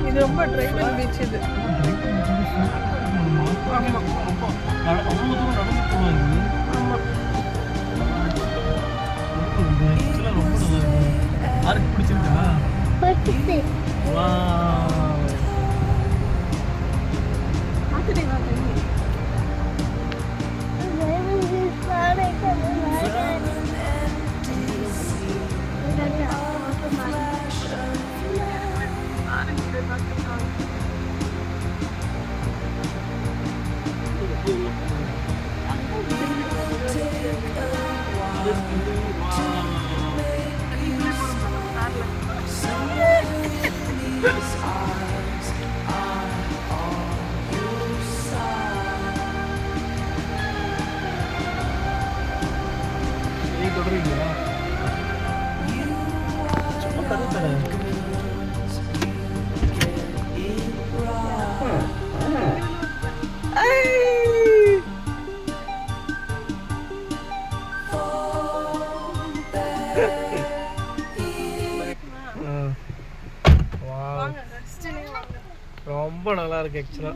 இது ரொம்ப trivial beach இது. அவ்வளோ தூரம் நடந்து போவாங்க. ரொம்ப நல்லா இருக்கு. யாருக்கு பிடிச்சிருக்கா? வா ரொம்ப நல்லா இருக்கு ஆக்சுவலா.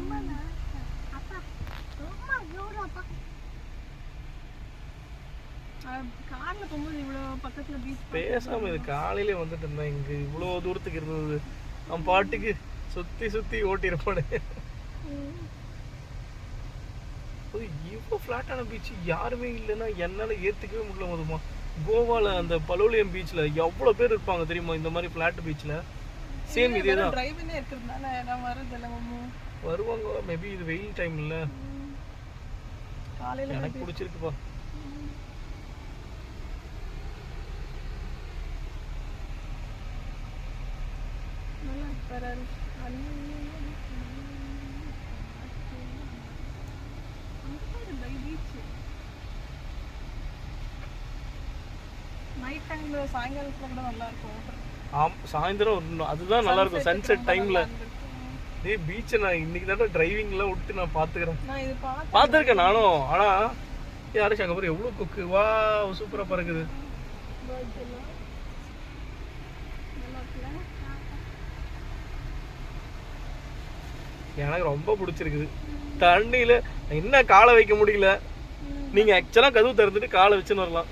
பேசாம இது காலையிலே வந்துட்டு இருந்தேன். இங்க இவ்வளவு தூரத்துக்கு இருந்தது. அவன் பாட்டுக்கு சுத்தி சுத்தி ஓட்டிருப்பானு. இவ்வளவு பிளாட்டான பீச் யாருமே இல்லைன்னா என்னால ஏத்துக்கவே முடியல. போதுமா கோவால அந்த பலோலியம் பீச்ல எவ்வளவு பேர் இருப்பாங்க தெரியுமா? இந்த மாதிரி பிளாட் பீச்ல சேம் இதேதான். வருவாங்க மேபி. இது வெயில் டைம் இல்ல. எனக்கு பிடிச்சிருக்குப்பா. சாயந்தரம் அதுதான் நல்லா இருக்கும். சன்செட் டைம்ல பீச் நான் இன்னைக்கு தான் டிரைவிங்ல விட்டு நான் பாத்துருக்கேன் நானும். ஆனா யாரும் அங்க போய் எவ்வளவு கொக்கு. வா சூப்பரா பறக்குது. எனக்கு ரொம்ப பிடிச்சிருக்குது. தண்ணியில என்ன காலை வைக்க முடியல. நீங்க ஆக்சுவலா கதவு திறந்துட்டு காலை வச்சுன்னு வரலாம்.